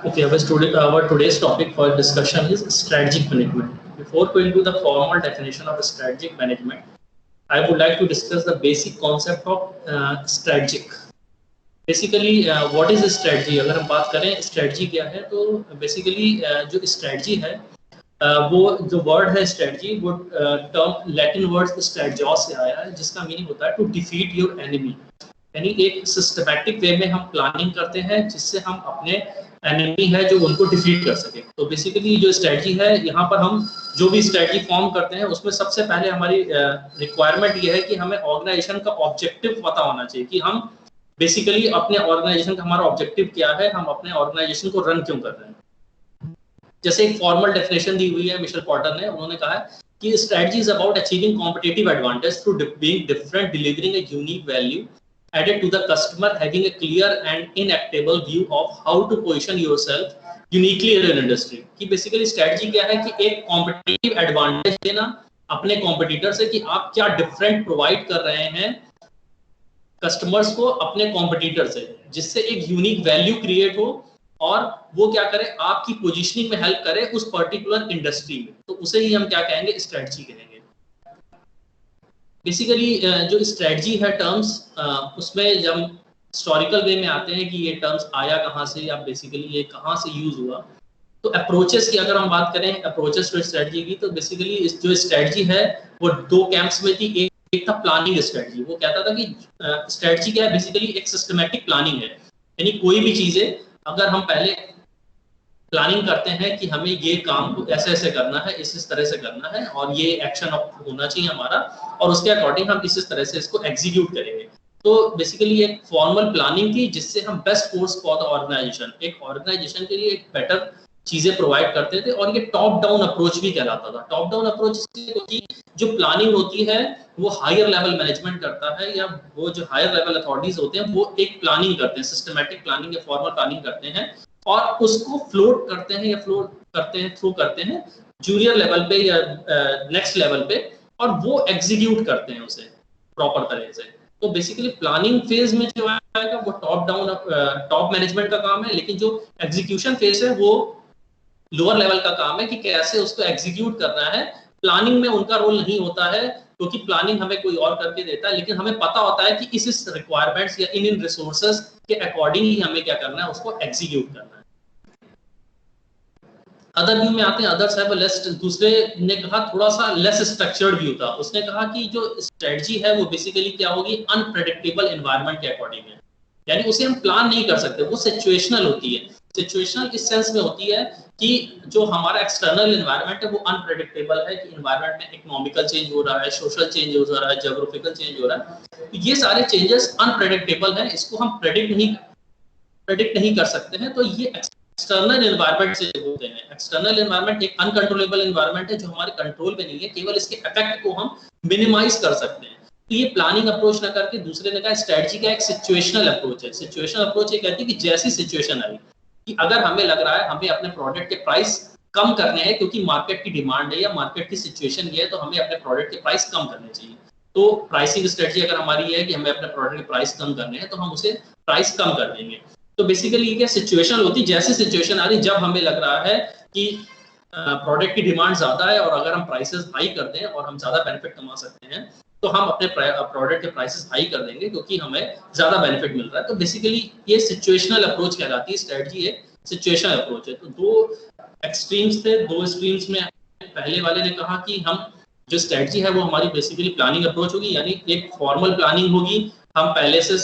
Okay, our today's topic for discussion is strategic management. Before going to the formal definition of strategic management, I would like to discuss the basic concept of strategic. Basically what is strategy. अगर हम बात करें strategy क्या है, तो basically जो strategy है वो जो वर्ड है स्ट्रेटजी, वो टर्म लैटिन वर्ड स्ट्रेटजॉस से आया है, जिसका मीनिंग होता है टू डिफीट योर एनिमी। यानी एक सिस्टमैटिक वे में हम प्लानिंग करते हैं जिससे हम अपने एनिमी है जो उनको डिफीट कर सके। तो बेसिकली जो स्ट्रेटजी है, यहाँ पर हम जो भी स्ट्रेटजी फॉर्म करते हैं उसमें सबसे पहले हमारी रिक्वायरमेंट ये है कि हमें ऑर्गेनाइजेशन का ऑब्जेक्टिव पता होना चाहिए कि हम बेसिकली अपने ऑर्गेनाइजेशन का हमारा ऑब्जेक्टिव क्या है, हम अपने ऑर्गेनाइजेशन को रन क्यों कर रहे हैं। जैसे एक फॉर्मल डेफिनेशन दी हुई है मिशेल पॉटर ने, उन्होंने कहा है कि strategy is about achieving competitive advantage through being different, delivering a unique value added to the customer, having a clear and inequitable view of how to position yourself uniquely in an industry। कि basically strategy क्या है कि एक competitive advantage देना अपने competitor से कि आप क्या डिफरेंट प्रोवाइड कर रहे हैं कस्टमर्स को अपने कॉम्पिटिटर से, जिससे एक यूनिक वैल्यू क्रिएट हो और वो क्या करे, आपकी पोजीशनिंग में हेल्प करे उस पर्टिकुलर इंडस्ट्री में। तो उसे ही हम क्या कहेंगे, स्ट्रेटजी कहेंगे। बेसिकली जो स्ट्रेटजी है टर्म्स, उसमें जब हिस्टोरिकल वे में आते हैं कि ये टर्म्स आया कहाँ से या बेसिकली ये कहाँ से यूज हुआ। तो अप्रोचेस की अगर हम बात करें, अप्रोचेस टू स्ट्रेटजी की, तो बेसिकली जो स्ट्रेटजी है वो दो कैंप्स में थी। एक था प्लानिंग स्ट्रेटजी, वो कहता था कि स्ट्रेटजी क्या है, बेसिकली एक सिस्टमैटिक प्लानिंग है। यानी कोई भी चीजें अगर हम पहले प्लानिंग करते हैं कि हमें ये काम को ऐसे ऐसे करना है, इस तरह से करना है और ये एक्शन होना चाहिए हमारा, और उसके अकॉर्डिंग हम इस तरह से इसको एग्जीक्यूट करेंगे। तो बेसिकली एक फॉर्मल प्लानिंग थी जिससे हम best course for the organisation, एक ऑर्गेनाइजेशन के लिए एक बेटर चीजें प्रोवाइड करते थे। और ये टॉप डाउन अप्रोच भी कहलाता था। टॉप डाउन अप्रोच क्योंकि जो प्लानिंग होती है वो हायर लेवल मैनेजमेंट करता है, या वो जो हायर लेवल अथॉरिटीज होते हैं वो एक प्लानिंग करते हैं, सिस्टमैटिक प्लानिंग या फॉर्मल प्लानिंग करते हैं और उसको फ्लोट करते हैं या फ्लोट करते हैं थ्रू करते हैं जूनियर लेवल पे या नेक्स्ट लेवल पे, और वो एग्जीक्यूट करते हैं उसे प्रॉपर तरह से। तो बेसिकली प्लानिंग फेज में जो आएगा वो टॉप डाउन टॉप मैनेजमेंट का काम है, लेकिन जो एग्जीक्यूशन फेज है वो लोअर लेवल का काम है कि कैसे उसको एग्जीक्यूट करना है। प्लानिंग में उनका रोल नहीं होता है क्योंकि प्लानिंग हमें कोई और करके देता है, लेकिन हमें पता होता है कि इस रिक्वायरमेंट्स या इन रिसोर्सेज के अकॉर्डिंग ही हमें क्या करना है, उसको एग्जीक्यूट करना है। अदर व्यू में आते हैं, अदर्स हैव लेस, दूसरे ने कहा थोड़ा सा लेस स्ट्रक्चर्ड व्यू था। उसने कहा कि जो स्ट्रेटजी है वो बेसिकली क्या होगी, अनप्रेडिक्टेबल एनवायरनमेंट के अकॉर्डिंग है। यानी उसे हम प्लान नहीं कर सकते, वो सिचुएशनल होती है। सिचुएशनल इस सेंस में होती है कि जो हमारा एक्सटर्नल एनवायरनमेंट है वो अनप्रेडिक्टेबल है, कि एनवायरनमेंट में इकोनॉमिकल चेंज हो रहा है, सोशल चेंज हो रहा है, ज्योग्राफिकल चेंज हो रहा है। तो ये सारे चेंजेस अनप्रेडिक्टेबल हैं, इसको हम प्रेडिक्ट नहीं कर सकते हैं। तो ये एक्सटर्नल एनवायरनमेंट से होते हैं। एक्सटर्नल एनवायरनमेंट एक अनकंट्रोलेबल एनवायरनमेंट है जो हमारे कंट्रोल में नहीं है, केवल इसके इफेक्ट को हम मिनिमाइज कर सकते हैं। तो ये प्लानिंग अप्रोच ना करके दूसरे ने कहा स्ट्रेटजी का एक सिचुएशनल अप्रोच है। सिचुएशनल अप्रोच ये कहती है कि जैसी सिचुएशन आई, कि अगर हमें लग रहा है हमें अपने प्रोडक्ट के प्राइस कम करने हैं क्योंकि मार्केट की डिमांड है या मार्केट की सिचुएशन ये है, तो हमें अपने प्रोडक्ट के प्राइस कम करने चाहिए। तो प्राइसिंग स्ट्रेटजी अगर हमारी ये है कि हमें अपने प्रोडक्ट के प्राइस कम करने हैं, तो हम उसे प्राइस कम कर देंगे। तो बेसिकली ये क्या सिचुएशन होती है, जैसे सिचुएशन आ रही, जब हमें लग रहा है कि प्रोडक्ट की डिमांड ज्यादा है और अगर हम प्राइसेस हाई कर दें और हम ज्यादा बेनिफिट कमा सकते हैं, तो हम अपने प्रोडक्ट के प्राइसेस हाई कर देंगे क्योंकि हमें ज्यादा बेनिफिट मिल रहा है। तो बेसिकली ये सिचुएशनल अप्रोच कहलाती है। स्ट्रेटजी एक सिचुएशनल अप्रोच है। तो दो एक्सट्रीम्स थे, दो स्ट्रीम्स में पहले वाले ने कहा कि हम जो स्ट्रेटजी है वो हमारी बेसिकली प्लानिंग अप्रोच होगी, यानी एक फॉर्मल प्लानिंग होगी। हम पहले से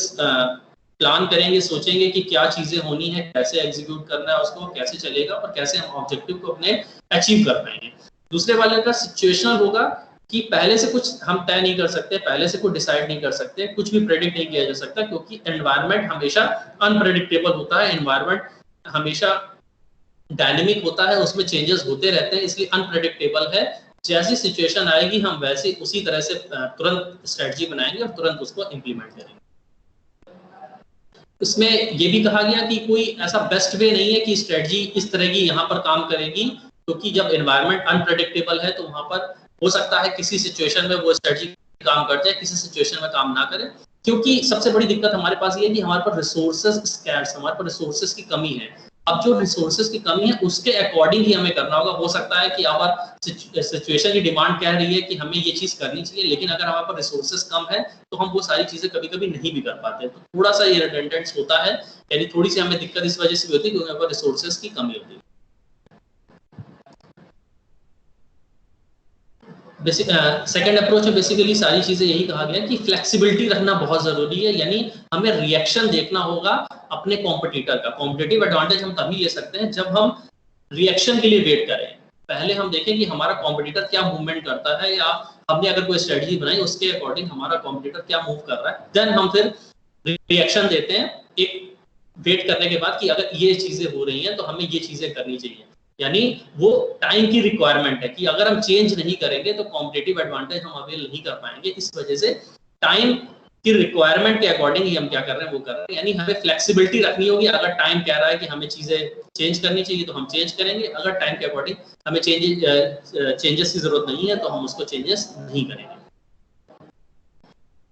प्लान करेंगे, सोचेंगे कि क्या चीजें होनी है, कैसे एग्जीक्यूट करना है उसको, कैसे चलेगा और कैसे हम ऑब्जेक्टिव को अपने अचीव कर पाएंगे। दूसरे वाले का सिचुएशनल होगा कि पहले से कुछ हम तय नहीं कर सकते, पहले से कुछ डिसाइड नहीं कर सकते, कुछ भी प्रेडिक्ट नहीं किया जा सकता क्योंकि एनवायरनमेंट हमेशा अनप्रेडिक्टेबल होता है, एनवायरनमेंट हमेशा डायनेमिक होता है, उसमें चेंजेस होते रहते हैं, इसलिए अनप्रेडिक्टेबल है। जैसी सिचुएशन आएगी हम वैसे उसी तरह से तुरंत स्ट्रेटजी बनाएंगे और तुरंत उसको इंप्लीमेंट करेंगे। इसमें यह भी कहा गया कि कोई ऐसा बेस्ट वे नहीं है कि स्ट्रेटजी इस तरह की यहाँ पर काम करेगी, क्योंकि जब एनवायरनमेंट अनप्रेडिक्टेबल है तो वहां पर हो सकता है किसी सिचुएशन में वो स्ट्रेटजी काम करते हैं, किसी सिचुएशन में काम ना करे। क्योंकि सबसे बड़ी दिक्कत हमारे पास ये है कि हमारे पास रिसोर्सेज स्कैर्स, हमारे पास रिसोर्सेज की कमी है। अब जो रिसोर्सेज की कमी है उसके अकॉर्डिंग ही हमें करना होगा। हो सकता है कि अगर सिचुएशन की डिमांड कह रही है कि हमें ये चीज करनी चाहिए, लेकिन अगर हमारे पास रिसोर्सेज कम है तो हम वो सारी चीजें कभी कभी नहीं भी कर पाते। तो थोड़ा सा ये रिडंडेंस होता है, यानी थोड़ी सी हमें दिक्कत इस वजह से भी होती है क्योंकि हमारे पास रिसोर्सेज की कमी होती है। बेसिक सेकंड अप्रोच में बेसिकली सारी चीजें यही कहा गया कि फ्लेक्सिबिलिटी रखना बहुत जरूरी है, यानी हमें रिएक्शन देखना होगा अपने कॉम्पिटिटर का। कॉम्पिटिटिव एडवांटेज हम तभी ले सकते हैं जब हम रिएक्शन के लिए वेट करें। पहले हम देखें कि हमारा कॉम्पिटिटर क्या मूवमेंट करता है, या हमने अगर कोई स्ट्रेटजी बनाई उसके अकॉर्डिंग हमारा कॉम्पिटिटर क्या मूव कर रहा है, देन हम फिर रिएक्शन देते हैं एक वेट करने के बाद कि अगर ये चीजें हो रही हैं तो हमें ये चीजें करनी चाहिए। यानी वो टाइम की रिक्वायरमेंट है कि अगर हम चेंज नहीं करेंगे तो कॉम्पिटिटिव एडवांटेज हम अवेल नहीं कर पाएंगे। इस वजह से टाइम की रिक्वायरमेंट के अकॉर्डिंग ही हम क्या कर रहे हैं वो कर रहे हैं, यानी हमें फ्लेक्सिबिलिटी रखनी होगी। अगर टाइम कह रहा है कि हमें चीजें चेंज करनी चाहिए तो हम चेंज करेंगे, अगर टाइम के अकॉर्डिंग हमें चेंजेस की जरूरत नहीं है तो हम उसको चेंजेस नहीं करेंगे।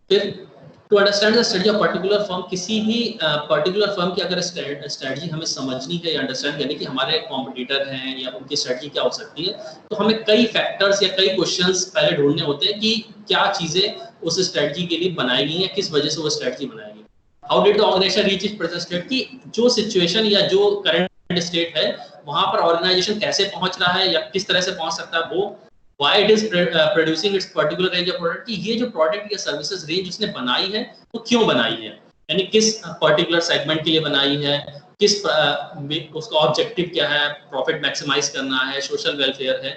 फिर to understand the strategy of particular firm, किसी भी पर्टिकुलर फर्म की अगर स्ट्रेटजी हमें समझनी है या अंडरस्टैंड करनी कि हमारे कॉम्पिटिटर हैं या उनकी स्ट्रेटजी क्या हो सकती है, तो हमें कई फैक्टर्स या कई क्वेश्चंस पहले ढूंढने होते हैं कि क्या चीजें उस स्ट्रेटजी के लिए बनाई गई है, किस वजह से वो स्ट्रेटजी बनाई गई। How did the organisation reach its present state, की जो सिचुएशन या जो करंट स्टेट है वहां पर ऑर्गेनाइजेशन कैसे पहुंच रहा है या किस तरह से पहुंच सकता है, वो why it is producing its particular range of product, कि ये जो प्रोडक्ट या सर्विसेज रेंज उसने बनाई है वो क्यों बनाई है, यानी किस पर्टिकुलर सेगमेंट के लिए बनाई है, किस उसका ऑब्जेक्टिव क्या है, प्रॉफिट मैक्सिमाइज करना है, सोशल वेलफेयर है,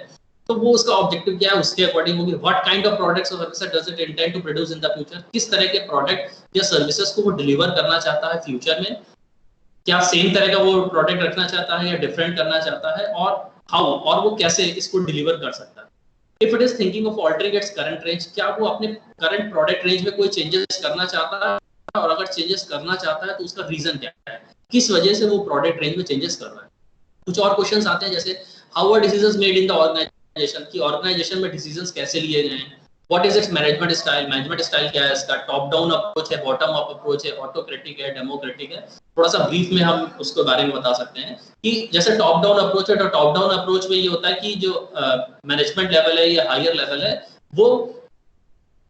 तो वो उसका ऑब्जेक्टिव क्या है उसके अकॉर्डिंग होगी। व्हाट काइंड ऑफ प्रोडक्ट्स और services does it intend to produce in the future, किस तरह के प्रोडक्ट या सर्विसेज को वो डिलीवर करना चाहता है फ्यूचर में, क्या सेम तरह का वो प्रोडक्ट रखना चाहता है या डिफरेंट करना चाहता है, और हाउ, और वो कैसे इसको डिलीवर कर सकता है। If it is thinking of altering its current range, क्या वो अपने करंट प्रोडक्ट रेंज में कोई चेंजेस करना चाहता है, और अगर चेंजेस करना चाहता है तो उसका रीजन क्या है, किस वजह से वो प्रोडक्ट रेंज में चेंजेस कर रहा है। कुछ और क्वेश्चंस आते हैं जैसे how are decisions made in the organisation, की ऑर्गेनाइजेशन में डिसीजंस कैसे लिए गए हैं, what is its management style, management style क्या है इसका, टॉप डाउन अप्रोच है, बॉटम अप अप्रोच है, ऑटोक्रेटिक है, डेमोक्रेटिक है। थोड़ा सा ब्रीफ में हम उसके बारे में बता सकते हैं कि जैसे टॉप डाउन अप्रोच है, तो टॉप डाउन अप्रोच में ये होता है कि जो मैनेजमेंट लेवल है या हायर लेवल है वो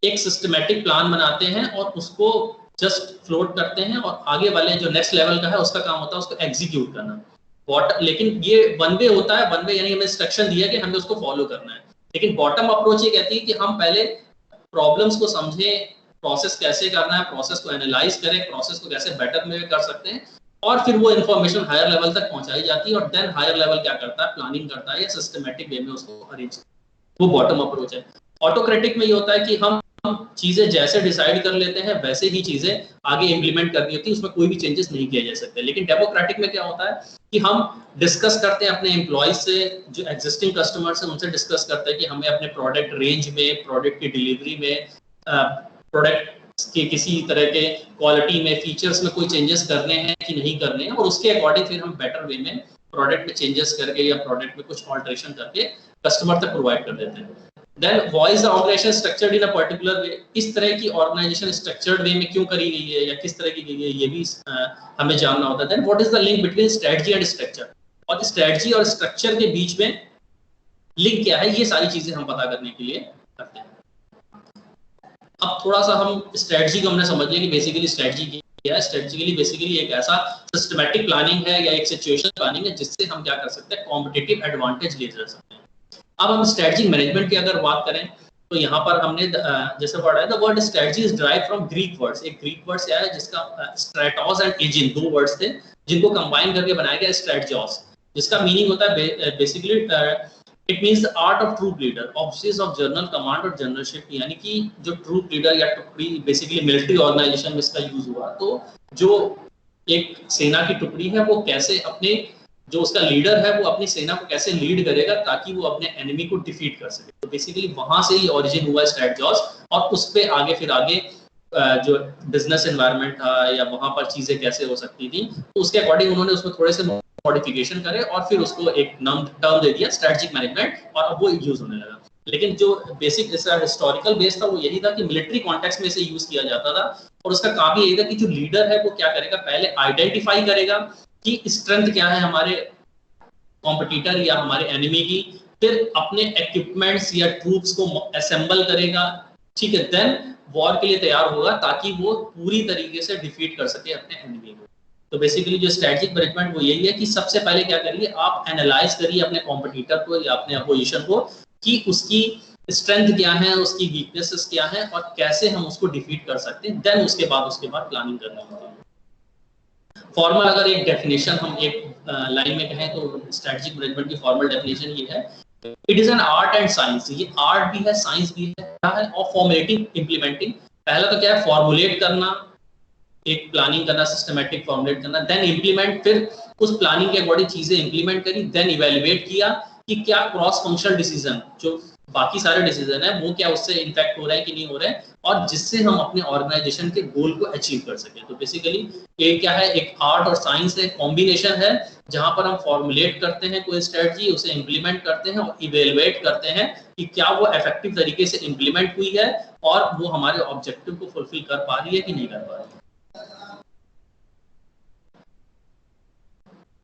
एक सिस्टमैटिक प्लान बनाते हैं और उसको जस्ट फ्लोट करते हैं, और आगे वाले जो नेक्स्ट लेवल का है उसका काम होता है उसको एग्जीक्यूट करना। लेकिन ये वन वे होता है, वन वे यानी हमें इंस्ट्रक्शन दिया कि हमें उसको फॉलो करना है। लेकिन बॉटम अप्रोच ये कहती है कि हम पहले प्रॉब्लम्स को समझें, प्रोसेस कैसे करना है, प्रोसेस को एनालाइज करें, प्रोसेस को कैसे बेटर में कर सकते हैं, और फिर वो इन्फॉर्मेशन हायर लेवल तक पहुंचाई जाती है, और देन हायर लेवल क्या करता है, प्लानिंग करता है या सिस्टमैटिक वे में उसको अरेंज, वो बॉटम अप्रोच है। ऑटोक्रेटिक में ये होता है कि हम चीजें जैसे डिसाइड कर लेते हैं वैसे ही चीजें आगे इंप्लीमेंट करनी होती है, उसमें कोई भी चेंजेस नहीं किए जा सकते। लेकिन डेमोक्रेटिक में क्या होता है कि हम डिस्कस करते हैं अपने एम्प्लॉयज से, जो एग्जिस्टिंग कस्टमर्स हैं उनसे डिस्कस करते हैं कि हमें अपने प्रोडक्ट रेंज में, प्रोडक्ट की डिलीवरी में, प्रोडक्ट के किसी तरह के क्वालिटी में, फीचर्स में कोई चेंजेस करने हैं कि नहीं करने हैं, और उसके अकॉर्डिंग फिर हम बेटर वे में प्रोडक्ट में चेंजेस करके या प्रोडक्ट में कुछ ऑल्ट्रेशन करके कस्टमर तक प्रोवाइड कर देते हैं। Then why is the organization structured in a particular way, इस तरह की ऑर्गेनाइजेशन स्ट्रक्चर्ड वे में क्यों करी गई है या किस तरह की गई है, ये भी हमें जानना होता है। Then what is the link between strategy and structure, और स्ट्रेटजी और स्ट्रक्चर के बीच में लिंक क्या है, ये सारी चीजें हम पता करने के लिए करते हैं। अब थोड़ा सा हम स्ट्रेटजी को हमने समझ लिया कि बेसिकली स्ट्रेटजी क्या है। स्ट्रेटजिकली बेसिकली एक ऐसा सिस्टमैटिक प्लानिंग है या एक सिचुएशन प्लानिंग है जिससे हम क्या कर सकते हैं, कॉम्पिटिटिव एडवांटेज ले जा सकते हैं। अब हम स्ट्रेटजिक मैनेजमेंट की अगर बात करें तो यहाँ पर हमने जैसे पढ़ा है, the word strategy is derived from Greek words. एक ग्रीक वर्ड से आया है जिसका स्ट्रेटोस एंड एजिन दो वर्ड्स थे जिनको कंबाइन करके बनाया गया स्ट्रेटजॉस, जिसका मीनिंग होता है basically it means the art of troop leader, office of general command और जनरलशिप, यानी कि जो ट्रूप लीडर या टुकड़ी, बेसिकली मिलिट्री ऑर्गेनाइजेशन में इसका यूज हुआ। तो जो एक सेना की टुकड़ी है वो कैसे अपने, जो उसका लीडर है वो अपनी सेना को कैसे लीड करेगा ताकि वो अपने एनिमी को डिफीट कर सके। तो बेसिकली वहां से ही ओरिजिन हुआ स्ट्रेटजॉस, और उस पे आगे फिर आगे जो बिजनेस एनवायरनमेंट था या वहां पर चीजें कैसे हो सकती थी, तो उसके अकॉर्डिंग उन्होंने उसमें थोड़े से मॉडिफिकेशन करे और फिर उसको एक टर्म दे दिया स्ट्रेटजिक मैनेजमेंट, और अब वो यूज होने लगा। लेकिन जो बेसिक इसका हिस्टोरिकल बेस था वो यही था कि मिलिट्री कॉन्टेक्स्ट में इसे यूज किया जाता था, और उसका काम यही था कि जो लीडर है वो क्या करेगा, पहले आइडेंटिफाई करेगा कि स्ट्रेंथ क्या है हमारे कॉम्पिटिटर या हमारे एनिमी की, फिर अपने इक्विपमेंट्स या ट्रूप्स को असेंबल करेगा, ठीक है, देन वॉर के लिए तैयार होगा ताकि वो पूरी तरीके से डिफीट कर सके अपने एनिमी को। तो बेसिकली जो स्ट्रेटेजिक मैनेजमेंट वो यही है कि सबसे पहले क्या करिए, आप एनालाइज करिए अपने कॉम्पिटिटर को या अपने अपोजिशन को कि उसकी स्ट्रेंथ क्या है, उसकी वीकनेसेस क्या है और कैसे हम उसको डिफीट कर सकते हैं, देन उसके बाद प्लानिंग करनी होती है। फॉर्मल अगर एक डेफिनेशन हम एक लाइन में कहें तो स्ट्रेटेजिक मैनेजमेंट की फॉर्मल डेफिनेशन ये है, it is an art and science. ये आर्ट भी है, साइंस भी है, क्या है, और फॉर्मुलेटिंग, इम्प्लीमेंटिंग। पहला तो क्या है, फॉर्मुलेट करना, एक प्लानिंग करना, सिस्टमैटिक फॉर्मुलेट करना, देन इम्प्लीमेंट, फिर उस प्लानिंग के अकॉर्डिंग चीजें इम्प्लीमेंट करी, देन इवेल्युएट किया कि क्या क्रॉस फंक्शनल डिसीजन जो बाकी सारे डिसीजन है वो क्या उससे इम्पैक्ट हो रहे हैं कि नहीं हो रहे हैं, और जिससे हम अपने ऑर्गेनाइजेशन के गोल को अचीव कर सके। तो बेसिकली ये क्या है, एक आर्ट और साइंस है, कॉम्बिनेशन है, जहां पर हम फॉर्मुलेट करते हैं कोई स्ट्रेटजी, उसे इम्प्लीमेंट करते हैं और इवेलुएट करते हैं कि क्या वो इफेक्टिव तरीके से इम्प्लीमेंट हुई है और वो हमारे ऑब्जेक्टिव को फुलफिल कर पा रही है कि नहीं कर पा रही है।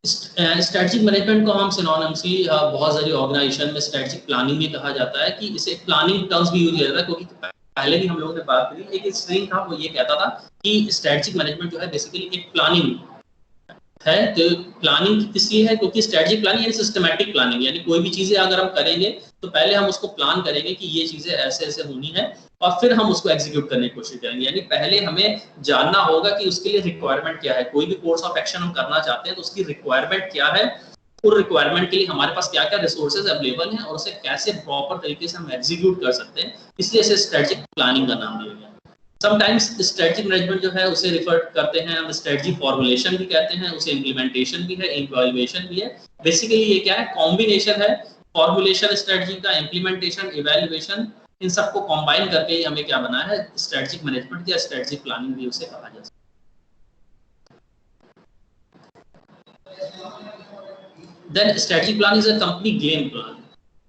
स्ट्रेटेजिक मैनेजमेंट को हम सिनोनिमसली बहुत सारी ऑर्गेनाइजेशन में स्ट्रेटेजिक प्लानिंग भी कहा जाता है, कि इसे प्लानिंग टर्म्स भी यूज किया जाता है, क्योंकि पहले भी हम लोगों ने बात करी, एक स्ट्रीम था वो ये कहता था कि स्ट्रेटेजिक मैनेजमेंट जो है बेसिकली एक प्लानिंग है। तो प्लानिंग इसलिए है क्योंकि स्ट्रेटेजिक प्लानिंग यानी सिस्टमैटिक प्लानिंग, यानी कोई भी चीजें अगर हम करेंगे तो पहले हम उसको प्लान करेंगे कि ये चीजें ऐसे ऐसे होनी है और फिर हम उसको एग्जीक्यूट करने की कोशिश करेंगे। यानी पहले हमें जानना होगा कि उसके लिए रिक्वायरमेंट क्या है, कोई भी कोर्स ऑफ एक्शन हम करना चाहते हैं तो उसकी रिक्वायरमेंट क्या है, उस रिक्वायरमेंट के लिए हमारे पास क्या क्या रिसोर्सेज अवेलेबल हैं और उसे कैसे प्रॉपर तरीके से हम एग्जीक्यूट कर सकते हैं, इसलिए इसे स्ट्रेटेजिक प्लानिंग का नाम दिया गया। समटाइम्स स्ट्रेटेजिक मैनेजमेंट जो है उसे रिफर करते हैं हम स्ट्रेटेजी फॉर्मुलेशन भी कहते हैं, उसे इम्प्लीमेंटेशन भी है, इवैल्यूएशन भी है। बेसिकली ये क्या है, कॉम्बिनेशन है, फॉर्मुलेशन स्ट्रेटेजी का, इम्प्लीमेंटेशन, इवैल्यूएशन, इन सबको कंबाइन करके ही हमें क्या बना है, स्ट्रेटेजिक मैनेजमेंट या स्ट्रेटेजिक प्लानिंग भी उसे कहा जा सकता है। Then strategic plan is a company game plan,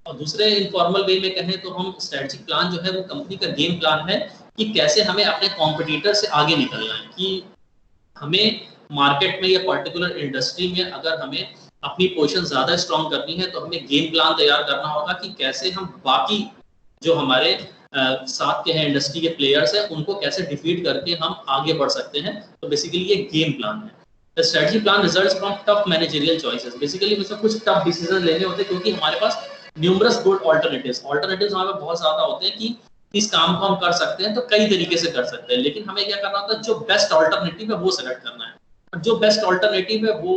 और दूसरे इनफॉर्मल वे में कहें तो हम स्ट्रेटेजिक प्लान जो है वो कंपनी का गेम प्लान है कि कैसे हमें अपने कॉम्पिटिटर से आगे निकलना है, कि हमें मार्केट में या पर्टिकुलर इंडस्ट्री में अगर हमें अपनी पोजीशन ज्यादा स्ट्रांग करनी है तो हमें गेम प्लान तैयार करना होगा कि कैसे हम बाकी जो हमारे साथ के हैं इंडस्ट्री के प्लेयर्स हैं उनको कैसे डिफीट करके हम आगे बढ़ सकते हैं। तो बेसिकली ये गेम प्लान है। The strategy plan results from tough managerial choices. Basically मतलब कुछ टफ डिसीजन लेने होते हैं क्योंकि हमारे पास न्यूमरस गुड ऑल्टरनेटिव्स हमारे पास बहुत ज्यादा होते हैं कि इस काम को हम कर सकते हैं तो कई तरीके से कर सकते हैं, लेकिन हमें क्या करना होता है, जो बेस्ट ऑल्टरनेटिव है वो सेलेक्ट करना है। और जो बेस्ट ऑल्टरनेटिव है वो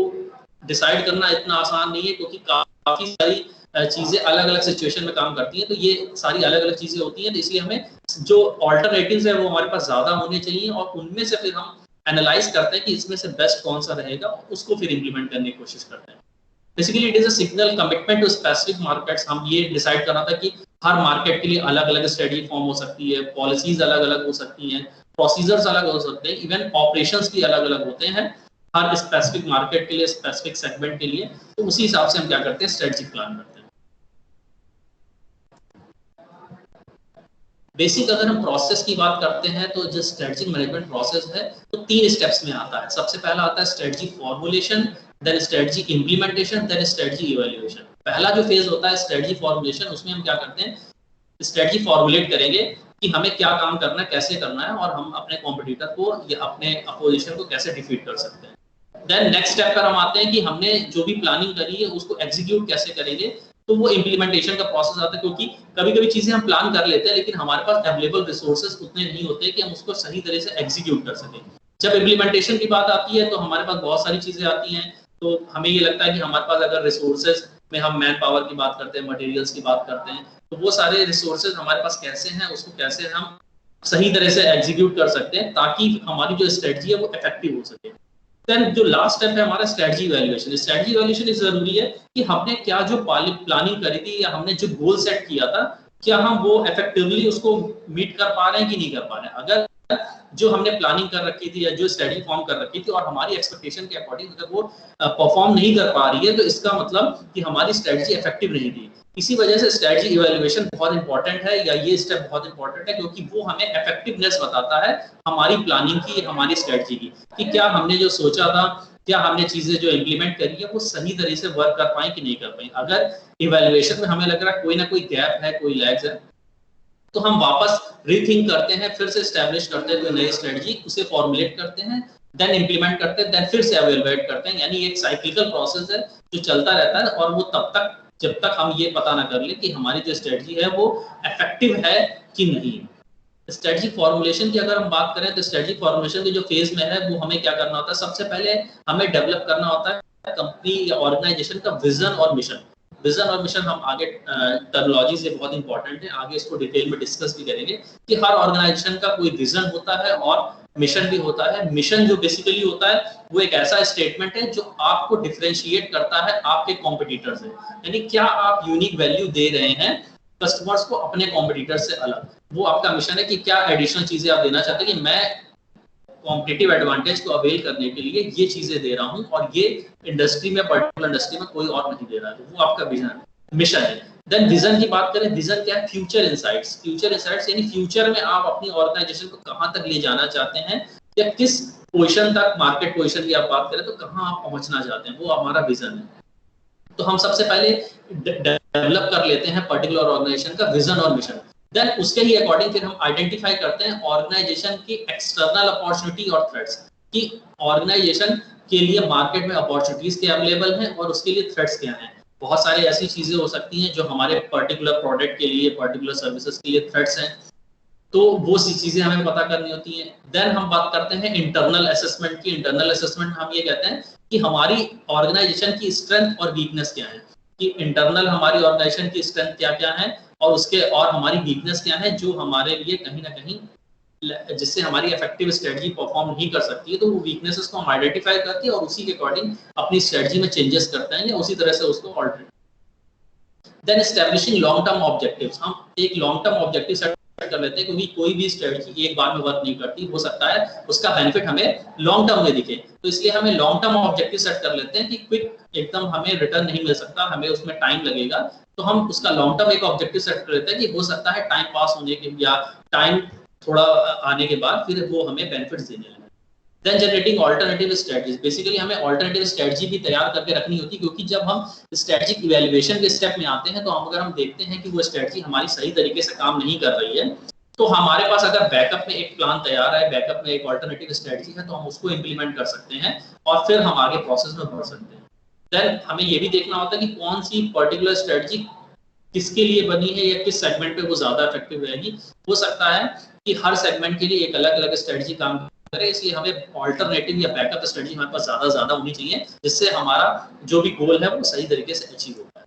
डिसाइड करना इतना आसान नहीं है क्योंकि काफी सारी चीजें अलग अलग सिचुएशन में काम करती हैं, तो ये सारी अलग अलग चीजें होती हैं, तो इसलिए हमें जो ऑल्टरनेटिव्स है वो हमारे पास ज्यादा होने चाहिए और उनमें से फिर हम एनालाइज करते हैं कि इसमें से बेस्ट कौन सा रहेगा, उसको फिर इंप्लीमेंट करने की कोशिश करते हैं। Basically it is a signal commitment to specific markets. हम ये डिसाइड करना था कि हर मार्केट के लिए अलग अलग स्ट्रेटजी फॉर्म हो सकती है, पॉलिसीज अलग अलग हो सकती हैं, प्रोसीजर्स अलग हो सकते हैं, इवन ऑपरेशंस भी अलग अलग होते हैं हर स्पेसिफिक मार्केट के लिए, स्पेसिफिक सेगमेंट के लिए। तो उसी हिसाब से हम क्या करते हैं, स्ट्रेटजी प्लान करते हैं। बेसिक अगर हम प्रोसेस की बात करते हैं तो जो स्ट्रेटजिक मैनेजमेंट प्रोसेस है तो 3 स्टेप्स में आता है। सबसे पहला आता है strategy formulation, then strategy implementation, then strategy evaluation. पहला जो फेज होता है स्ट्रेटजी फॉर्मुलेशन, उसमें हम क्या करते हैं, स्ट्रेटजी फॉर्मुलेट करेंगे कि हमें क्या काम करना है, कैसे करना है और हम अपने कॉम्पिटिटर को या अपने अपोजिशन को कैसे डिफीट कर सकते हैं। देन नेक्स्ट स्टेप पर हम आते हैं कि हमने जो भी प्लानिंग करी है उसको एग्जीक्यूट कैसे करेंगे, तो वो इम्प्लीमेंटेशन का प्रोसेस आता है, क्योंकि कभी कभी चीजें हम प्लान कर लेते हैं लेकिन हमारे पास अवेलेबल रिसोर्सेज उतने नहीं होते कि हम उसको सही तरह से एग्जीक्यूट कर सकें। जब इम्प्लीमेंटेशन की बात आती है तो हमारे पास बहुत सारी चीजें आती हैं, तो हमें ये लगता है कि हमारे पास अगर रिसोर्सेज में हम मैन पावर की बात करते हैं, मटेरियल्स की बात करते हैं, तो वो सारे रिसोर्सेज हमारे पास कैसे हैं, उसको कैसे हम सही तरह से एग्जीक्यूट कर सकते हैं ताकि हमारी जो स्ट्रेटजी है वो इफेक्टिव हो सके। देन जो लास्ट स्टेप है हमारा स्ट्रेटजी इवैल्यूएशन। स्ट्रेटजी इवैल्यूएशन इस जरूरी है कि हमने क्या जो प्लानिंग करी थी या हमने जो गोल सेट किया था, क्या हम वो इफेक्टिवली उसको मीट कर पा रहे हैं कि नहीं कर पा रहे हैं। अगर जो हमने प्लानिंग कर रखी थी या जो स्ट्रेटजी फॉर्म कर रखी थी और हमारी एक्सपेक्टेशन के अकॉर्डिंग अगर वो परफॉर्म नहीं कर पा रही है तो इसका मतलब कि हमारी स्ट्रेटजी इफेक्टिव नहीं थी। इसी वजह से स्ट्रेटजी इवैल्यूएशन बहुत इंपॉर्टेंट है, या ये स्टेप बहुत इंपॉर्टेंट है क्योंकि वो हमें इफेक्टिवनेस बताता है हमारी प्लानिंग की, हमारी स्ट्रेटजी की, कि क्या हमने जो सोचा था क्या हमने चीजें जो इम्प्लीमेंट करी है वो सही तरह से वर्क कर पाए कि नहीं कर पाए। अगर इवेल्युएशन में हमें लग रहा है कोई ना कोई गैप है, कोई लैग्स है, तो हम वापस रीथिंक करते हैं, फिर से एस्टैब्लिश करते हैं कोई नई स्ट्रेटजी, उसे फॉर्मुलेट करते हैं, देन इंप्लीमेंट करते हैं, देन फिर से एवेलुएट करते हैं। यानी एक साइक्लिकल प्रोसेस है जो चलता रहता है, और वो तब तक जब तक हम ये पता ना कर ले कि हमारी जो स्ट्रेटजी है वो इफेक्टिव है कि नहीं। स्ट्रेटजी फॉर्मुलेशन की अगर हम बात करें तो स्ट्रेटजी फॉर्मुलेशन के जो फेज में है वो हमें क्या करना होता है, सबसे पहले हमें डेवलप करना होता है कंपनी या ऑर्गेनाइजेशन का विजन और मिशन। विजन और मिशन हम आगे टर्मिनोलॉजी से बहुत इंपॉर्टेंट है, आगे इसको डिटेल में डिस्कस भी करेंगे कि हर ऑर्गेनाइजेशन का कोई विजन होता है और मिशन भी होता है। मिशन जो बेसिकली होता है वो एक ऐसा स्टेटमेंट है जो आपको डिफरेंशिएट करता है आपके कॉम्पिटिटर से, यानी क्या आप यूनिक वैल्यू दे रहे हैं कस्टमर्स को अपने कॉम्पिटिटर से अलग। वो आपका मिशन है कि क्या एडिशनल चीजें आप देना चाहते हैं कि मैं कॉम्पिटिटिव एडवांटेज को अवेल करने के लिए ये चीजें दे रहा हूं और ये इंडस्ट्री में, पर्टिकुलर इंडस्ट्री में कोई और नहीं दे रहा है, तो वो आपका विजन मिशन है। देन विजन की बात करें, विजन क्या है, फ्यूचर इनसाइट्स। फ्यूचर इनसाइट्स यानी फ्यूचर में आप अपनी ऑर्गेनाइजेशन को कहां तक ले जाना चाहते हैं, या किस पोजीशन तक, मार्केट पोजीशन की आप बात करें तो कहां आप पहुंचना चाहते हैं, वो हमारा विजन है। तो हम सबसे पहले डेवलप कर लेते हैं पर्टिकुलर ऑर्गेनाइजेशन का विजन और मिशन, देन उसके ही अकॉर्डिंग फिर हम आइडेंटिफाई करते हैं ऑर्गेनाइजेशन की एक्सटर्नल अपॉर्चुनिटी और थ्रेट्स, कि ऑर्गेनाइजेशन के लिए मार्केट में अपॉर्चुनिटीज क्या अवेलेबल हैं और उसके लिए थ्रेट्स क्या हैं। बहुत सारी ऐसी चीजें हो सकती हैं जो हमारे पर्टिकुलर प्रोडक्ट के लिए, पर्टिकुलर सर्विसेज के लिए थ्रेट्स हैं, तो वो सी चीजें हमें पता करनी होती हैं। देन हम बात करते हैं इंटरनल असेसमेंट की। इंटरनल असेसमेंट हम ये कहते हैं कि हमारी ऑर्गेनाइजेशन की स्ट्रेंथ और वीकनेस क्या है, कि इंटरनल हमारी ऑर्गेनाइजेशन की स्ट्रेंथ क्या क्या है और उसके और हमारी वीकनेस क्या है, जो हमारे लिए कहीं ना कहीं जिससे हमारी इफेक्टिव स्ट्रेटजी परफॉर्म नहीं कर सकती है, तो वो वीकनेसेस को हम आइडेंटिफाई करते हैं और उसी के अकॉर्डिंग अपनी स्ट्रेटजी में चेंजेस करते हैं या उसी तरह से उसको alter. Then establishing long term objectives. हम एक लॉन्ग टर्म ऑब्जेक्टिव सेट कर लेते हैं, क्योंकि कोई भी स्ट्रेटजी एक बार में वर्क नहीं करती, हो सकता है उसका बेनिफिट हमें लॉन्ग टर्म में दिखे, तो इसलिए हमें लॉन्ग टर्म ऑब्जेक्टिव सेट कर लेते हैं कि क्विक एकदम हमें रिटर्न नहीं मिल सकता, हमें उसमें टाइम लगेगा, तो हम उसका लॉन्ग टर्म एक ऑब्जेक्टिव सेट कर लेते हैं कि हो सकता है टाइम पास होने के या टाइम थोड़ा आने के बाद फिर वो हमें बेनिफिट्स देने लगे। Then generating alternative strategies. Basically हमें ऑल्टरनेटिव स्ट्रेटजी भी तैयार करके रखनी होती है, क्योंकि जब हम स्ट्रेटजिक इवैल्यूएशन के स्टेप में आते हैं तो अगर हम देखते हैं कि वो स्ट्रेटजी हमारी सही तरीके से काम नहीं कर रही है, तो हमारे पास अगर बैकअप में एक प्लान तैयार है, बैकअप में एक ऑल्टरनेटिव स्ट्रेटजी है, तो हम उसको इंप्लीमेंट कर सकते हैं और फिर हम आगे प्रोसेस में बढ़ सकते हैं। देन हमें ये भी देखना होता है कि कौन सी पर्टिकुलर स्ट्रेटजी किसके लिए बनी है या किस सेगमेंट पे वो ज्यादा इफेक्टिव रहेगी। हो सकता है कि हर सेगमेंट के लिए एक अलग अलग स्ट्रेटजी काम करे, इसलिए हमें ऑल्टरनेटिव या बैकअप स्ट्रेटजी हमारे पास ज्यादा होनी चाहिए, जिससे हमारा जो भी गोल है वो सही तरीके से अचीव हो पाए।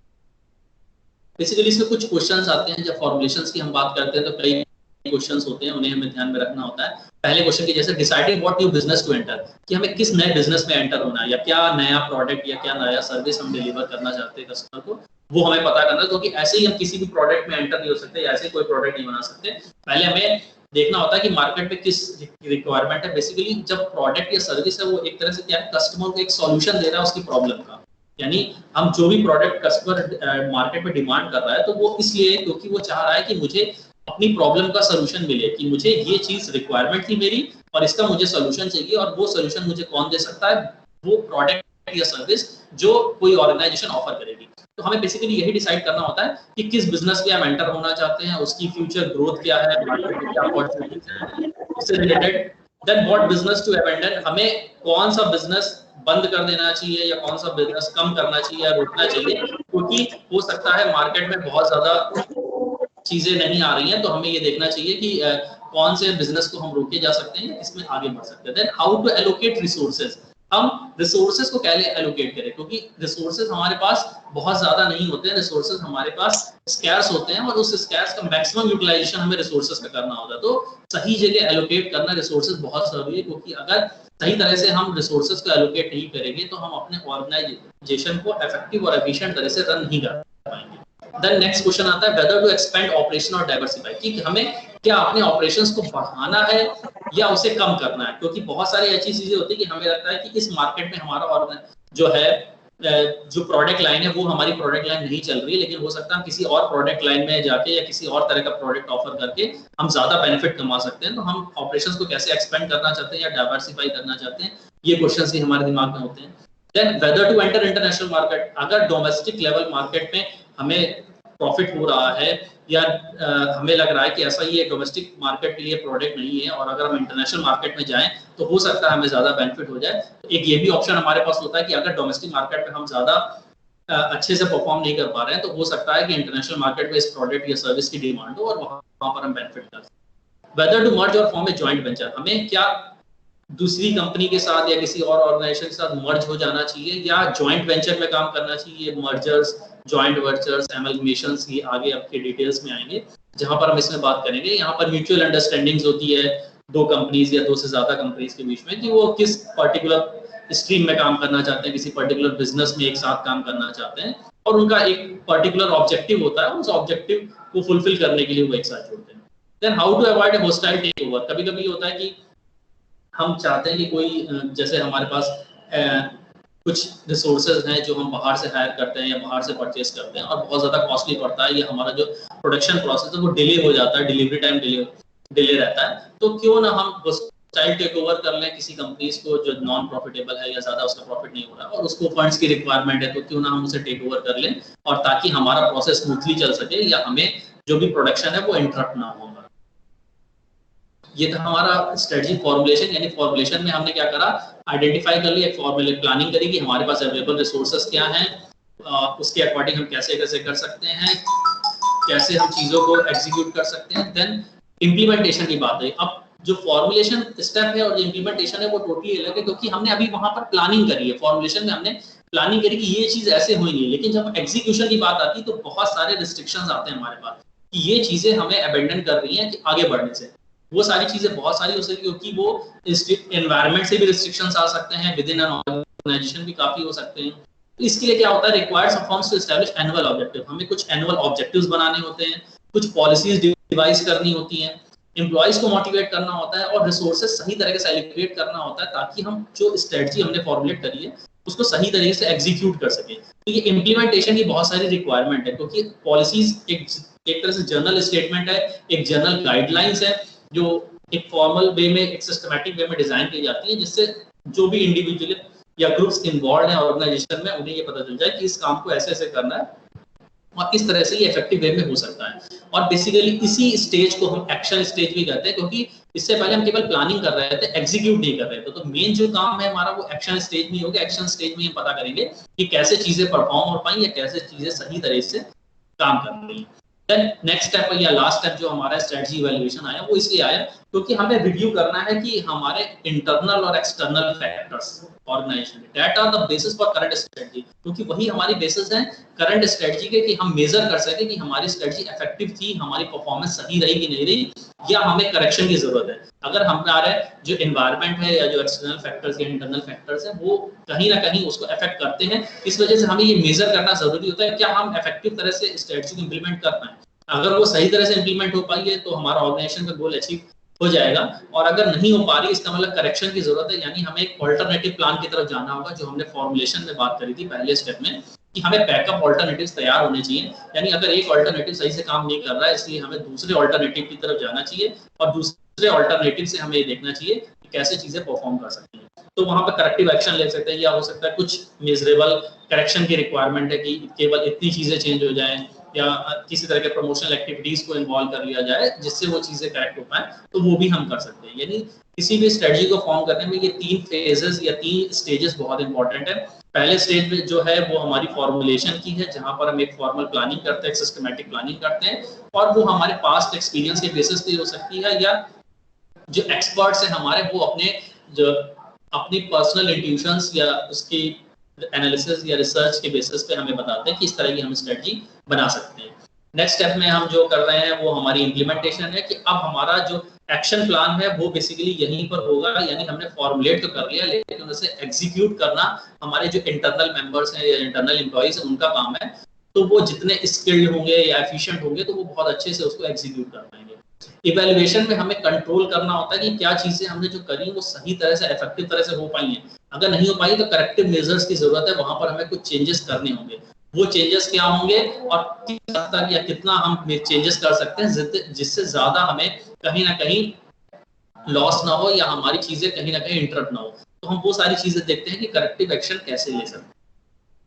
बेसिकली इसमें कुछ क्वेश्चंस आते हैं, जब फॉर्मुलेशंस की हम बात करते हैं तो कई क्वेश्चंस होते हैं, उन्हें हमें ध्यान में रखना होता है। पहले क्वेश्चन की जैसे deciding what new business to enter, कि हमें किस नए बिजनेस में एंटर होना है या क्या नया प्रोडक्ट या क्या नया सर्विस हम डिलीवर करना चाहते हैं कस्टमर को, वो हमें पता करना है, क्योंकि ऐसे ही हम किसी भी प्रोडक्ट में एंटर नहीं हो सकते, ऐसे कोई प्रोडक्ट नहीं बना सकते। पहले हमें देखना होता है कि मार्केट में किस रिक्वायरमेंट है। बेसिकली जब प्रोडक्ट या सर्विस है वो एक तरह से क्या है, कस्टमर को एक सॉल्यूशन दे रहा है उसकी प्रॉब्लम का, यानी हम जो भी प्रोडक्ट कस्टमर मार्केट में डिमांड कर रहा है तो वो इसलिए क्योंकि वो चाह रहा है कि मुझे अपनी प्रॉब्लम का सॉल्यूशन मिले, कि मुझे ये चीज रिक्वायरमेंट थी मेरी और इसका मुझे सॉल्यूशन चाहिए, और वो सॉल्यूशन मुझे कौन दे सकता है, वो प्रोडक्ट या सर्विस जो कोई ऑर्गेनाइजेशन ऑफर करेगी। तो हमें बेसिकली यही डिसाइड करना होता है कि किस बिजनेस में हम एंटर होना चाहते हैं, उसकी फ्यूचर ग्रोथ क्या है, मार्केट में क्या अपॉर्चुनिटीज हैं उससे related. Then what business to abandon, हमें कौन सा बिजनेस बंद कर देना चाहिए या कौन सा बिजनेस कम करना चाहिए या रोकना चाहिए, क्योंकि हो सकता है मार्केट में बहुत ज्यादा चीजें नहीं आ रही हैं, तो हमें ये देखना चाहिए कि कौन से बिजनेस को हम रोके जा सकते हैं, इसमें आगे बढ़ सकते हैं। Then how to allocate resources, हम रिसोर्सेज को कैसे एलोकेट करें, क्योंकि रिसोर्सेज हमारे पास बहुत ज्यादा नहीं होते हैं, रिसोर्सेज हमारे पास स्कैर्स होते हैं और उस स्कैर्स का मैक्सिमम यूटिलाइजेशन हमें रिसोर्सेज का करना होता है। तो सही जगह एलोकेट करना रिसोर्सेज बहुत जरूरी है, क्योंकि अगर सही तरह से हम रिसोर्सेज को एलोकेट नहीं करेंगे तो हम अपने ऑर्गेनाइजेशन को इफेक्टिव और एफिशिएंट तरह से रन नहीं कर पाएंगे। देन नेक्स्ट क्वेश्चन आता है वेदर टू एक्सपेंड ऑपरेशन और डाइवर्सिफाई, कि हमें क्या अपने ऑपरेशंस को बढ़ाना है या उसे कम करना है, क्योंकि बहुत सारी ऐसी चीजें होती है कि हमें लगता है कि इस मार्केट में हमारा और जो है जो प्रोडक्ट लाइन है वो हमारी प्रोडक्ट लाइन नहीं चल रही है, लेकिन हो सकता है हम किसी और प्रोडक्ट लाइन में जाके या किसी और तरह का प्रोडक्ट ऑफर करके हम ज्यादा बेनिफिट कमा सकते हैं। तो हम ऑपरेशंस को कैसे एक्सपेंड करना चाहते हैं या डाइवर्सिफाई करना चाहते हैं, ये क्वेश्चंस भी हमारे दिमाग में होते हैं। Then whether to enter international market, अगर डोमेस्टिक लेवल मार्केट में हमें प्रॉफिट हो रहा है या हमें लग रहा है कि ऐसा ये डोमेस्टिक मार्केट के लिए प्रोडक्ट नहीं है और अगर हम इंटरनेशनल मार्केट में जाएं तो हो सकता है हमें ज्यादा बेनिफिट हो जाए, तो एक ये भी ऑप्शन हमारे पास होता है कि अगर डोमेस्टिक मार्केट में हम ज्यादा अच्छे से परफॉर्म नहीं कर पा रहे हैं तो हो सकता है कि इंटरनेशनल मार्केट में इस प्रोडक्ट या सर्विस की डिमांड हो और वहां पर हम बेनिफिट कर सकते। वेदर टू मर्ज और फॉर्म ए जॉइंट वेंचर, हमें क्या दूसरी कंपनी के साथ या किसी और ऑर्गेनाइजेशन के साथ मर्ज हो जाना चाहिए या जॉइंट वेंचर में काम करना चाहिए। मर्जर्स, जॉइंट वेंचर्स, एमलगमेशंस, ये आगे आपके डिटेल्स में आएंगे जहां पर हम इसमें बात करेंगे। यहाँ पर म्यूचुअल अंडरस्टैंडिंग्स होती है दो कंपनीज या दो से ज्यादा कंपनीज के बीच में कि वो किस पर्टिकुलर स्ट्रीम में काम करना चाहते हैं, किसी पर्टिकुलर बिजनेस में एक साथ काम करना चाहते हैं और उनका एक पर्टिकुलर ऑब्जेक्टिव होता है, उस ऑब्जेक्टिव को फुलफिल करने के लिए वो एक साथ जुड़ते हैं। Then how to avoid a hostile takeover, कभी कभी होता है कि हम चाहते हैं कि कोई जैसे हमारे पास कुछ रिसोर्सेज हैं जो हम बाहर से हायर करते हैं या बाहर से परचेस करते हैं और बहुत ज़्यादा कॉस्टली पड़ता है या हमारा जो प्रोडक्शन प्रोसेस है वो डिले हो जाता है, डिलीवरी टाइम डिले रहता है, तो क्यों ना हम होस्टाइल टेक ओवर कर लें किसी कंपनीज को जो नॉन प्रॉफिटेबल है या ज़्यादा उसका प्रॉफिट नहीं हो रहा और उसको फंड्स की रिक्वायरमेंट है, तो क्यों ना हम उसे टेक ओवर कर लें और ताकि हमारा प्रोसेस स्मूथली चल सके या हमें जो भी प्रोडक्शन है वो इंटरप्ट ना हो। ये था हमारा स्ट्रेटजी फॉर्मुलेशन, यानी फॉर्मुलेशन में हमने क्या करा, आइडेंटिफाई कर लिया, एक फॉर्मूले प्लानिंग करी कि हमारे पास अवेलेबल रिसोर्सेज क्या हैं, उसके अकॉर्डिंग हम कैसे कैसे कर सकते हैं, कैसे हम चीजों को एग्जीक्यूट कर सकते हैं। देन इम्प्लीमेंटेशन की बात है। अब जो फॉर्मुलेशन स्टेप है और जो इम्प्लीमेंटेशन है वो टोटली अलग है, क्योंकि हमने अभी वहां पर प्लानिंग करी है। फॉर्मुलेशन में हमने प्लानिंग करी कि ये चीज ऐसे होगी, लेकिन जब एग्जीक्यूशन की बात आती है तो बहुत सारे रिस्ट्रिक्शंस आते हैं हमारे पास कि ये चीजें हमें अबेंडन कर रही हैं कि आगे बढ़ने से। वो सारी चीजें बहुत सारी हो सकती है, क्योंकि वो एनवायरनमेंट से भी रिस्ट्रिक्शंस आ सकते हैं, विद इन एन ऑर्गेनाइजेशन भी काफी हो सकते हैं। तो इसके लिए क्या होता है, required some firms to establish annual objective, हमें कुछ एनुअल ऑब्जेक्टिव्स बनाने होते हैं, कुछ पॉलिसीज डिवाइस करनी होती हैं, एम्प्लॉइज को मोटिवेट करना होता है और रिसोर्सेज सही तरीके से एलोकेट करना होता है ताकि हम जो स्ट्रेटजी हमने फॉर्मुलेट करी है उसको सही तरीके से एग्जीक्यूट कर सके। तो ये इम्प्लीमेंटेशन की बहुत सारी रिक्वायरमेंट है, क्योंकि पॉलिसीज एक तरह से जनरल स्टेटमेंट है, एक जनरल गाइडलाइंस है जो एक फॉर्मल वे में, एक सिस्टमैटिक वे में डिजाइन की जाती है, जिससे जो भी इंडिविजुअल या ग्रुप्स इन्वॉल्व हैं ऑर्गेनाइजेशन में उन्हें ये पता चल जाए कि इस काम को ऐसे ऐसे करना है और इस तरह से ये इफेक्टिव वे में हो सकता है। और बेसिकली इसी स्टेज को हम एक्शन स्टेज भी कहते हैं, क्योंकि इससे पहले हम केवल प्लानिंग कर रहे थे, एग्जीक्यूट नहीं कर रहे थे। तो मेन जो काम है हमारा वो एक्शन स्टेज में होगा। एक्शन स्टेज में हम पता करेंगे कि कैसे चीजें परफॉर्म हो पाई या कैसे चीजें सही तरह से काम कर रही हैं। देन नेक्स्ट स्टेप या लास्ट स्टेप जो हमारा स्ट्रेटजी इवैल्यूएशन आया, वो इसलिए आया क्योंकि हमें रिव्यू करना है कि हमारे इंटरनल और external factors organisation that are the basis for current strategy, क्योंकि वही हमारी बेसिस है करंट स्ट्रेटजी के, कि हम मेजर कर सके कि हमारी स्ट्रेटजी इफेक्टिव थी, हमारी परफॉर्मेंस सही रही कि नहीं रही, या हमें करेक्शन की जरूरत है। अगर हमारे जो एनवायरनमेंट है या जो एक्सटर्नल फैक्टर्स या इंटरनल फैक्टर्स हैं वो कहीं ना कहीं उसको अफेक्ट करते हैं, इस वजह से हमें ये मेजर करना जरूरी होता है क्या हम इफेक्टिव तरह से स्ट्रेटजी को इंप्लीमेंट कर पाए। अगर वो सही तरह से इंप्लीमेंट हो पाई है तो हमारा ऑर्गेनाइजेशन का गोल अचीव हो जाएगा, और अगर नहीं हो पा रही इसका मतलब करेक्शन की जरूरत है, यानी हमें एक ऑल्टरनेटिव प्लान की तरफ जाना होगा, जो हमने फॉर्मुलेशन में बात करी थी पहले स्टेप में कि हमें बैकअप ऑल्टरनेटिव्स तैयार होने चाहिए। यानी अगर एक ऑल्टरनेटिव सही से काम नहीं कर रहा है, इसलिए हमें दूसरे ऑल्टरनेटिव की तरफ जाना चाहिए और दूसरे ऑल्टरनेटिव से हमें ये देखना चाहिए कि कैसे चीजें परफॉर्म कर सकती हैं। तो वहां पर करेक्टिव एक्शन ले सकते हैं, या हो सकता है कुछ मेजरेबल करेक्शन की रिक्वायरमेंट है कि केवल इतनी चीजें चेंज हो जाएं या किसी तरह के प्रमोशनल एक्टिविटीज को इन्वॉल्व कर लिया जाए जिससे वो चीजें करेक्ट हो पाए, तो वो भी हम कर सकते हैं। यानी किसी भी स्ट्रेटजी को फॉर्म करने में ये 3 फेजेस या 3 स्टेजेस बहुत इंपॉर्टेंट है। पहले स्टेज में जो है वो हमारी फॉर्मुलेशन की है, जहां पर हम एक फॉर्मल प्लानिंग करते हैं, एक सिस्टमैटिक प्लानिंग करते हैं, और वो हमारे पास्ट एक्सपीरियंस के बेसिस पे हो सकती है, या जो एक्सपर्ट्स हैं हमारे वो अपनी पर्सनल इंट्यूशंस या उसकी एनालिसिस या रिसर्च के बेसिस पे हमें बताते हैं कि इस तरह की हम स्ट्रेटजी बना सकते हैं। नेक्स्ट स्टेप में हम जो कर रहे हैं वो हमारी इम्प्लीमेंटेशन है, कि अब हमारा जो एक्शन प्लान है वो बेसिकली यहीं पर होगा, यानी हमने फॉर्मुलेट तो कर लिया लेकिन उसे एग्जीक्यूट करना हमारे जो इंटरनल मेंबर्स हैं या इंटरनल एम्प्लॉइज हैं उनका काम है। तो वो जितने स्किल्ड होंगे या एफिशिएंट होंगे तो वो बहुत अच्छे से उसको एग्जीक्यूट कर पाएंगे। इवेल्युएशन में हमें कंट्रोल करना होता है कि क्या चीजें हमने जो करी वो सही तरह से इफेक्टिव तरह से हो पाई हैं। अगर नहीं हो पाई तो करेक्टिव मेजर्स की जरूरत है, वहां पर हमें कुछ चेंजेस करने होंगे। वो चेंजेस क्या होंगे और किस हद तक या कितना हम चेंजेस कर सकते हैं जिससे ज्यादा हमें कहीं ना कहीं लॉस ना हो या हमारी चीजें कहीं ना कहीं इंटरप्ट ना हो। तो हम वो सारी चीजें देखते हैं कि करेक्टिव एक्शन कैसे ले सकते हैं।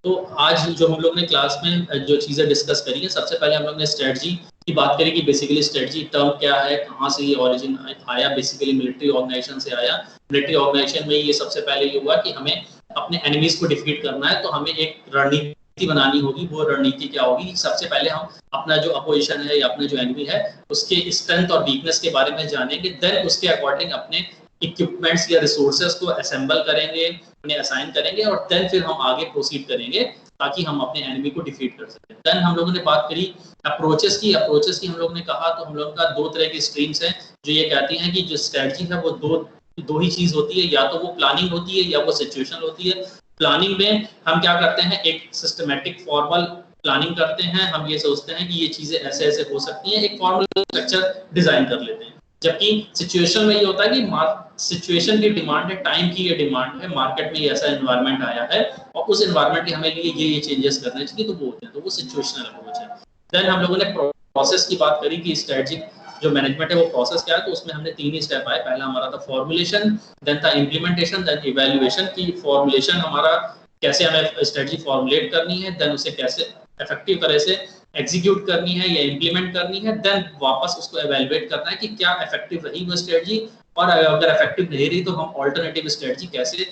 तो आज जो हम लोग ने क्लास में जो चीजें डिस्कस करी है, सबसे पहले हम लोग ने स्ट्रेटजी की बात करी कि बेसिकली स्ट्रेटजी टर्म क्या है, कहाँ से ये ओरिजिन आया, बेसिकली मिलिट्री ऑर्गेनाइजेशन से आया। मिलिट्री ऑर्गेनाइजेशन में ये सबसे पहले ये हुआ कि हमें अपने एनिमीज को डिफीट करना है, तो हमें एक रणनीति बनानी होगी। वो रणनीति क्या होगी, सबसे पहले हम अपना जो अपोजिशन है या अपना जो एनिमी है उसके स्ट्रेंथ और वीकनेस के बारे में जानेंगे, देन उसके अकॉर्डिंग अपने इक्विपमेंट्स या रिसोर्सेज को असेंबल करेंगे, उन्हें असाइन करेंगे और देन फिर हम आगे प्रोसीड करेंगे ताकि हम अपने एनिमी को डिफीट कर सकें। देन हम लोगों ने बात करी अप्रोचेस की हम लोगों ने कहा तो हम लोगों का दो तरह की स्ट्रीम्स हैं जो ये कहती हैं कि जो स्ट्रेटजी है वो दो ही चीज होती है, या तो वो प्लानिंग होती है या वो सिचुएशन होती है। प्लानिंग में हम क्या करते हैं, एक सिस्टमेटिक फॉर्मल प्लानिंग करते हैं, हम ये सोचते हैं कि ये चीजें ऐसे ऐसे हो सकती हैं, एक फॉर्मल स्ट्रक्चर डिजाइन कर लेते हैं। जबकि सिचुएशन में ये होता है कि सिचुएशन की डिमांड है, टाइम की ये डिमांड है, मार्केट में ये ऐसा एनवायरनमेंट आया है और उस एनवायरनमेंट के हमें लिए ये चेंजेस करने चाहिए, तो वो होते हैं, तो वो सिचुएशनल अप्रोच है। देन हम लोगों ने प्रोसेस की बात करी कि स्ट्रेटजिक जो मैनेजमेंट है वो प्रोसेस क्या है, तो उसमें हमने तीन ही स्टेप आए। पहला हमारा था फॉर्मुलेशन, देन था इम्प्लीमेंटेशन, देन इवैल्यूएशन। की फॉर्मुलेशन हमारा कैसे हमें स्ट्रेटजी फॉर्मुलेट करनी है, देन उसे कैसे इफेक्टिव तरह से एग्जीक्यूट करनी है या इंप्लीमेंट करनी है, देन वापस उसको एवेल्युएट करना है कि क्या इफेक्टिव रही वो स्ट्रेटजी, और अगर इफेक्टिव नहीं रही तो हम ऑल्टरनेटिव स्ट्रेटजी कैसे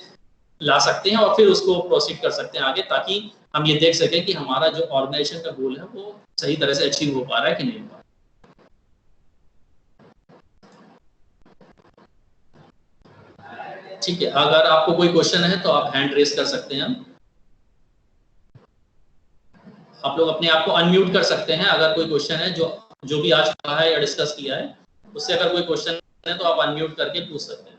ला सकते हैं और फिर उसको प्रोसीड कर सकते हैं आगे, ताकि हम ये देख सकें कि हमारा जो ऑर्गेनाइजेशन का गोल है वो सही तरह से अचीव हो पा रहा है कि नहीं हो पा रहा। ठीक है, अगर आपको कोई क्वेश्चन है तो आप हैंड रेस कर सकते हैं। आप लोग अपने आप को अनम्यूट कर सकते हैं अगर कोई क्वेश्चन है जो भी आज पढ़ा है या डिस्कस किया है, उससे अगर कोई क्वेश्चन है तो आप अनम्यूट करके पूछ सकते हैं।